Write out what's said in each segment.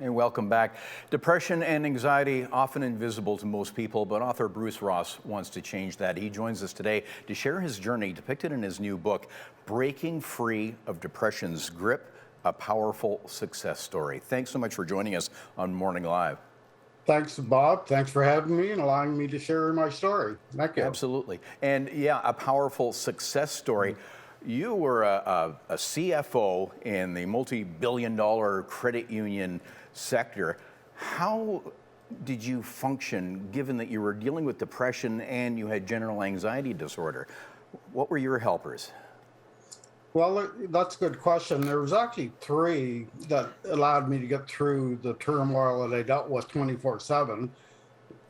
And welcome back. Depression and anxiety, often invisible to most people, but author Bruce Ross wants to change that. He joins us today to share his journey depicted in his new book, Breaking Free of Depression's Grip, a Powerful Success Story. Thanks so much for joining us on Morning Live. Thanks, Bob. Thanks for having me and allowing me to share my story. Thank you. Absolutely. And yeah, a powerful success story. You were a CFO in the multi-billion-dollar credit union sector. How did you function given that you were dealing with depression and you had general anxiety disorder? What were your helpers? Well, that's a good question. There was actually three that allowed me to get through the turmoil that I dealt with 24/7.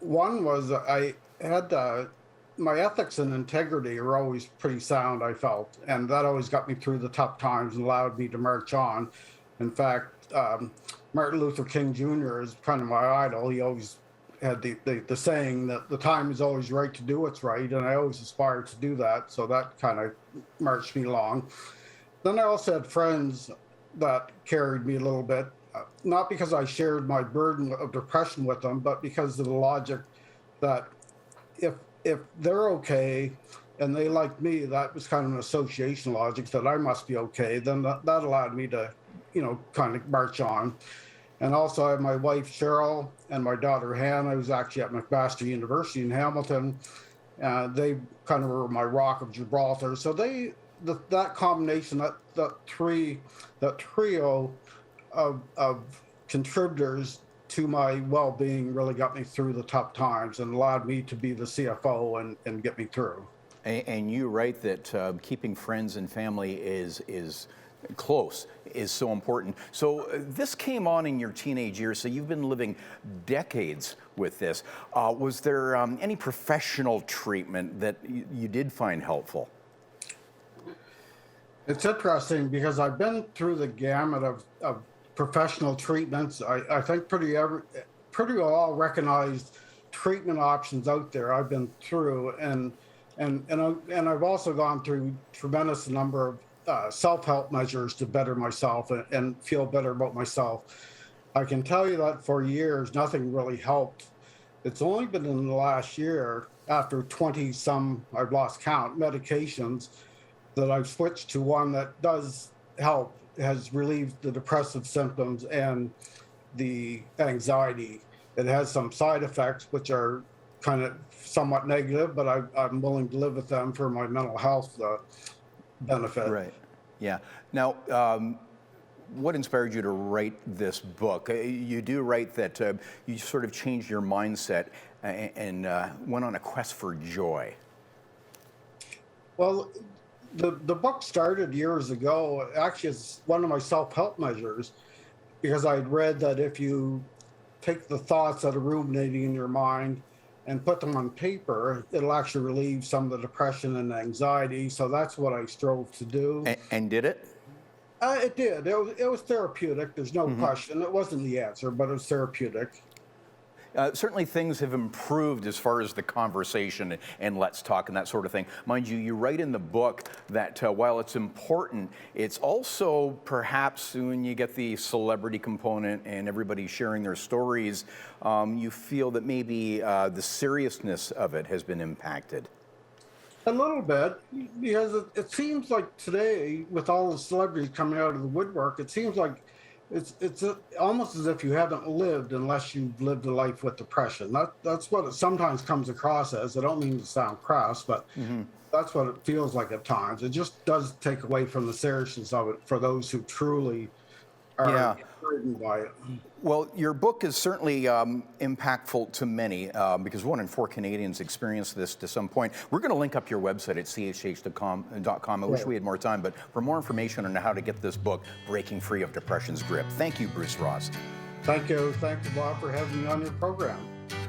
One was I had my ethics and integrity are always pretty sound, I felt, and that always got me through the tough times and allowed me to march on. In fact, Martin Luther King Jr. is kind of my idol. He always had the saying that the time is always right to do what's right, and I always aspired to do that, so that kind of marched me along. Then I also had friends that carried me a little bit, not because I shared my burden of depression with them, but because of the logic that if they're okay and they like me, that was kind of an association logic that I must be okay, then that allowed me to, kind of march on. And also I have my wife, Cheryl, and my daughter, Hannah, who's actually at McMaster University in Hamilton. They kind of were my rock of Gibraltar. So that combination, that trio of contributors to my well-being really got me through the tough times and allowed me to be the CFO and get me through. And you write that keeping friends and family is close is so important. So this came on in your teenage years, so you've been living decades with this. Was there any professional treatment that you did find helpful? It's interesting because I've been through the gamut of professional treatments. I think pretty well all recognized treatment options out there I've been through, and I've also gone through tremendous number of self-help measures to better myself and feel better about myself. I can tell you that for years nothing really helped. It's only been in the last year, after 20 some, I've lost count, medications, that I've switched to one that does help, has relieved the depressive symptoms and the anxiety. It has some side effects which are kind of somewhat negative, but I'm willing to live with them for my mental health benefit. Right. Yeah. Now, what inspired you to write this book? You do write that you sort of changed your mindset and went on a quest for joy. Well, the book started years ago, actually as one of my self-help measures, because I'd read that if you take the thoughts that are ruminating in your mind and put them on paper, it'll actually relieve some of the depression and anxiety. So that's what I strove to do. And did it? It did. It was therapeutic. There's no question. It wasn't the answer, but it was therapeutic. Certainly things have improved as far as the conversation and let's talk and that sort of thing. Mind you, you write in the book that while it's important, it's also perhaps when you get the celebrity component and everybody sharing their stories, you feel that maybe the seriousness of it has been impacted. A little bit, because it seems like today, with all the celebrities coming out of the woodwork, it seems like it's almost as if you haven't lived unless you've lived a life with depression. That's what it sometimes comes across as. I don't mean to sound crass, but that's what it feels like at times. It just does take away from the seriousness of it for those who truly are burdened by it. Well, your book is certainly impactful to many because 1 in 4 Canadians experience this to some point. We're going to link up your website at chh.com. I wish we had more time, but for more information on how to get this book, Breaking Free of Depression's Grip. Thank you, Bruce Ross. Thank you. Thank you, Bob, for having me on your program.